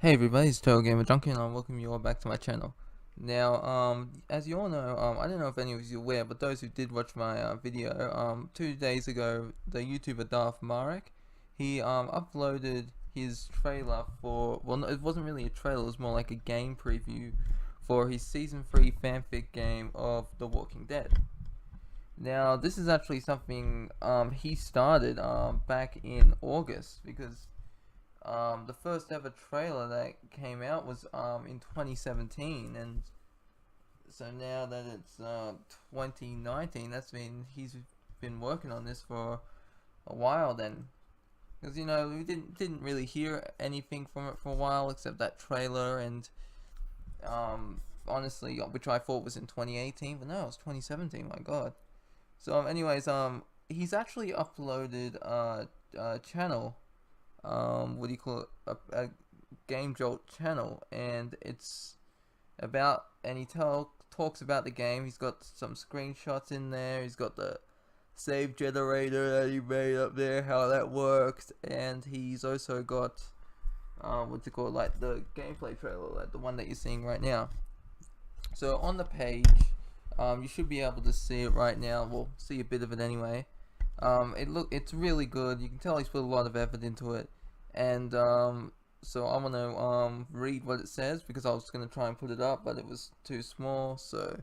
Hey everybody, it's TotalGamerJunkie and I welcome you all back to my channel. Now, as you all know, I don't know if any of you are aware, but those who did watch my video, 2 days ago, the YouTuber Darth Mawrak, he uploaded his trailer for, well, no, it wasn't really a trailer, it was more like a game preview for his Season 3 fanfic game of The Walking Dead. Now, this is actually something he started back in August, because the first ever trailer that came out was in 2017, and so now that it's 2019, he's been working on this for a while then, because we didn't really hear anything from it for a while except that trailer, and honestly, which I thought was in 2018, but no, it was 2017. My God. So anyways, he's actually uploaded a channel, what do you call it, a Game Jolt channel, and it's about, and he talks about the game. He's got some screenshots in there, he's got the save generator that he made up there, how that works, and he's also got what do you call it, like the gameplay trailer, like the one that you're seeing right now. So on the page, you should be able to see it right now. We'll see a bit of it anyway. It's really good. You can tell he's put a lot of effort into it, and so I'm gonna read what it says, because I was gonna try and put it up, but it was too small. So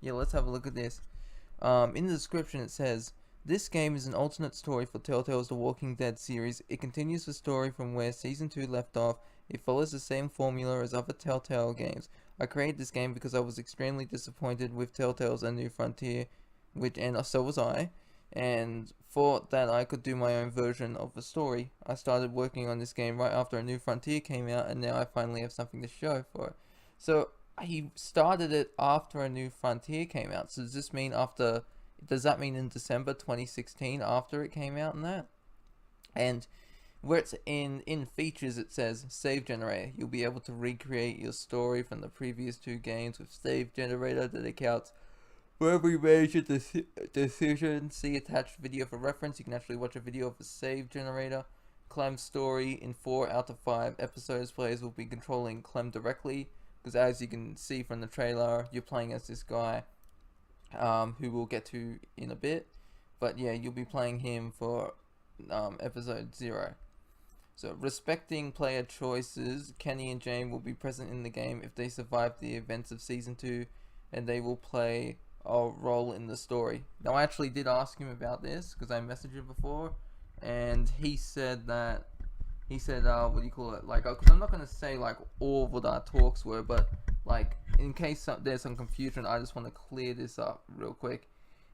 yeah, let's have a look at this. In the description it says, "This game is an alternate story for Telltale's The Walking Dead series. It continues the story from where Season 2 left off. It follows the same formula as other Telltale games. I created this game because I was extremely disappointed with Telltale's A New Frontier, and so was I, and thought that I could do my own version of the story. I started working on this game right after A New Frontier came out, and now I finally have something to show for it." So he started it after A New Frontier came out. So does this mean after? Does that mean in December 2016, after it came out and that? And where it's in features, it says save generator. You'll be able to recreate your story from the previous two games with save generator that accounts for every major decision. See attached video for reference. You can actually watch a video of the save generator. Clem's story in 4 out of 5 episodes. Players will be controlling Clem directly, because as you can see from the trailer, you're playing as this guy, who we'll get to in a bit. But yeah, you'll be playing him for episode 0. So, respecting player choices, Kenny and Jane will be present in the game if they survive the events of Season 2, and they will play a role in the story. Now, I actually did ask him about this, because I messaged him before, and he said, what do you call it, like, because I'm not going to say, like, all of what our talks were, but, like, in case there's some confusion, I just want to clear this up real quick.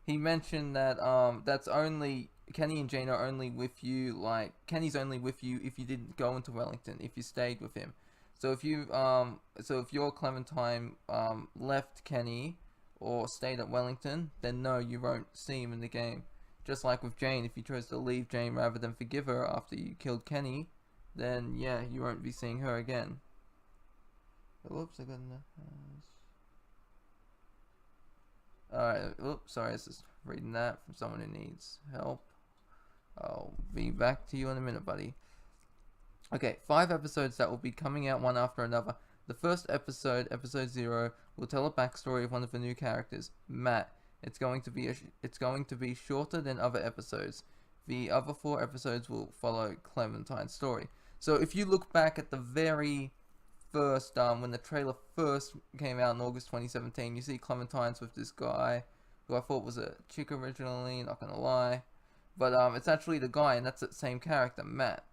He mentioned that, that's only, Kenny and Jane are only with you, like, Kenny's only with you if you didn't go into Wellington, if you stayed with him. So if you, so if your Clementine, left Kenny, or stayed at Wellington, then no, you won't see him in the game. Just like with Jane, if you chose to leave Jane rather than forgive her after you killed Kenny, then yeah, you won't be seeing her again. Oops, I got enough. Alright, oops, sorry, I was just reading that from someone who needs help. I'll be back to you in a minute, buddy. Okay, 5 episodes that will be coming out one after another. The first episode, episode 0, will tell a backstory of one of the new characters, Matt. It's going to be shorter than other episodes. The other 4 episodes will follow Clementine's story. So if you look back at the very first, when the trailer first came out in August 2017, you see Clementine's with this guy, who I thought was a chick originally, not gonna lie. But it's actually the guy, and that's the same character, Matt.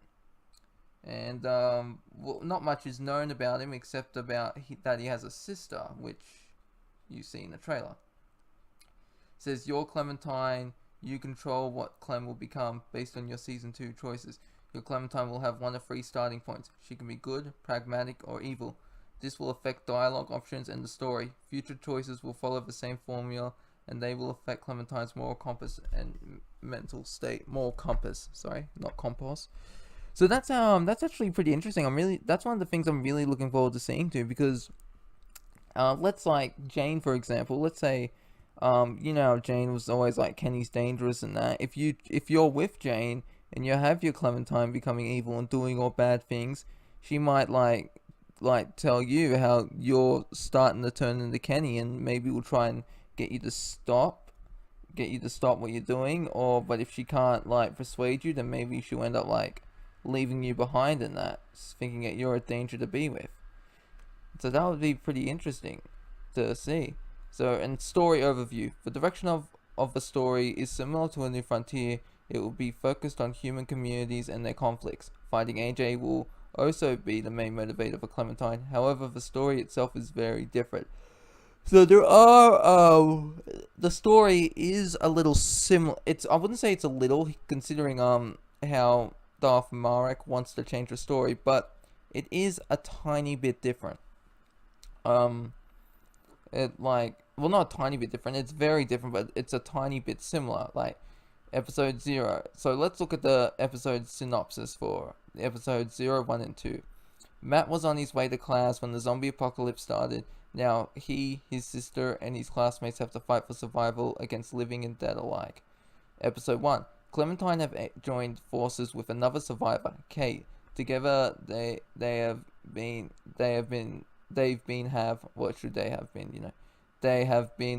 And well, not much is known about him except about that he has a sister, which you see in the trailer. It says, "You're Clementine. You control what Clem will become based on your Season 2 choices. Your Clementine will have one of 3 starting points. She can be good, pragmatic, or evil. This will affect dialogue options and the story. Future choices will follow the same formula, and they will affect Clementine's moral compass and mental state. Moral compass, sorry, not compass." So that's actually pretty interesting. That's one of the things I'm really looking forward to seeing too, because let's, like, Jane, for example. Let's say, Jane was always like, Kenny's dangerous and that. If you're with Jane and you have your Clementine becoming evil and doing all bad things, she might, like, like tell you how you're starting to turn into Kenny, and maybe we'll try and get you to stop what you're doing. Or but if she can't like persuade you, then maybe she'll end up like leaving you behind in that, thinking that you're a danger to be with. So that would be pretty interesting to see. So, and story overview. The direction of the story is similar to A New Frontier. It will be focused on human communities and their conflicts. Finding AJ will also be the main motivator for Clementine. However, the story itself is very different. So there are the story is a little similar. I wouldn't say it's a little, considering how Darth Mawrak wants to change the story, but it is a tiny bit different. It like, well, not a tiny bit different. It's very different, but it's a tiny bit similar. Like episode 0. So let's look at the episode synopsis for episode 0, 1, and 2. Matt was on his way to class when the zombie apocalypse started. Now he, his sister, and his classmates have to fight for survival against living and dead alike. Episode 1. Clementine have joined forces with another survivor, Kate. Together they have been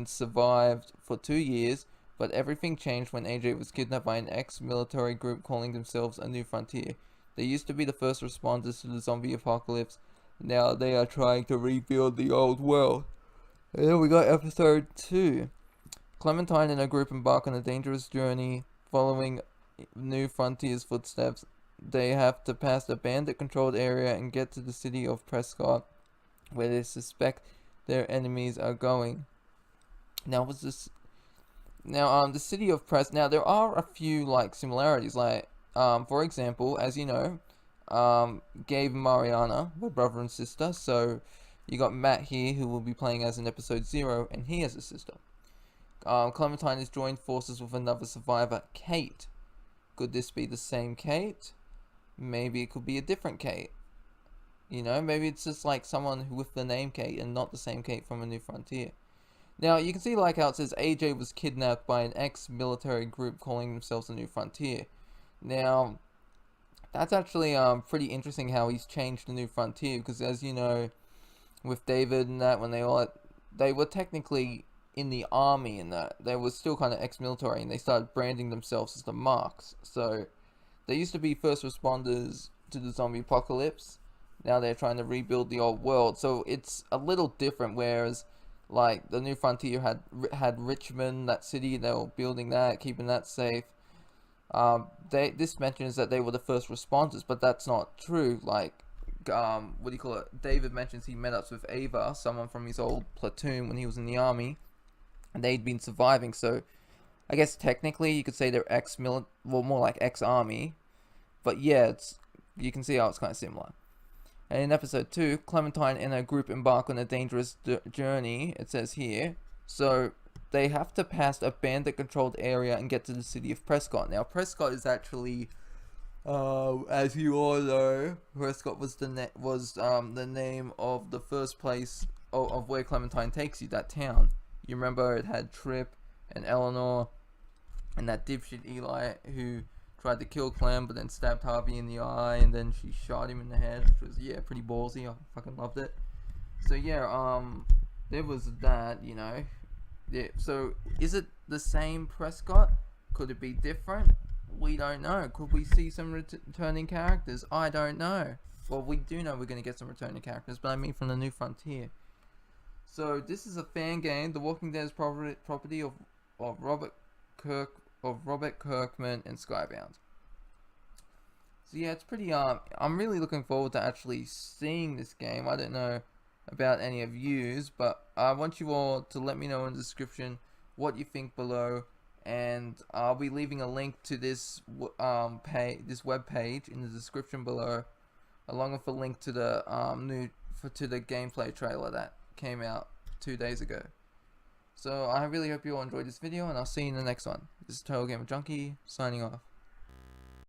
survived for 2 years, but everything changed when AJ was kidnapped by an ex-military group calling themselves A New Frontier. They used to be the first responders to the zombie apocalypse. Now they are trying to rebuild the old world. And then we got episode 2. Clementine and her group embark on a dangerous journey following New Frontier's footsteps. They have to pass a bandit-controlled area and get to the city of Prescott, where they suspect their enemies are going. Now, what's this? Now, the city of Now, there are a few like similarities. Like, for example, as you know, Gabe and Mariana were brother and sister. So, you got Matt here, who will be playing as in episode 0, and he has a sister. Clementine has joined forces with another survivor, Kate. Could this be the same Kate? Maybe it could be a different Kate. You know, maybe it's just like someone with the name Kate and not the same Kate from A New Frontier. Now, you can see like how it says AJ was kidnapped by an ex-military group calling themselves A New Frontier. Now, that's actually pretty interesting how he's changed A New Frontier, because as you know, with David and that, when they were technically in the army and that, they were still kind of ex-military, and they started branding themselves as the Marks. So, they used to be first responders to the zombie apocalypse. Now they're trying to rebuild the old world. So it's a little different, whereas like the New Frontier had Richmond, that city, they were building that, keeping that safe. This mentions that they were the first responders, but that's not true. Like, David mentions he met up with Ava, someone from his old platoon when he was in the army, and they'd been surviving. So I guess technically you could say they're more like ex-army, but yeah, you can see how it's kind of similar. And in episode 2, Clementine and her group embark on a dangerous journey, it says here. So, they have to pass a bandit-controlled area and get to the city of Prescott. Now, Prescott is actually, as you all know, Prescott was the name of the first place of where Clementine takes you, that town. You remember it had Trip and Eleanor and that dipshit Eli who tried to kill Clem, but then stabbed Harvey in the eye, and then she shot him in the head, which was, yeah, pretty ballsy. I fucking loved it. So, yeah, there was that, you know. Yeah, so, is it the same Prescott? Could it be different? We don't know. Could we see some returning characters? I don't know. Well, we do know we're going to get some returning characters, but I mean from the New Frontier. So, this is a fan game. The Walking Dead is property of Robert Kirkman and Skybound. So yeah, it's pretty I'm really looking forward to actually seeing this game. I don't know about any of yous, but I want you all to let me know in the description what you think below, and I'll be leaving a link to this this web page in the description below, along with a link to the to the gameplay trailer that came out 2 days ago. So I really hope you all enjoyed this video, and I'll see you in the next one. This is TotalGamerJunkie, signing off.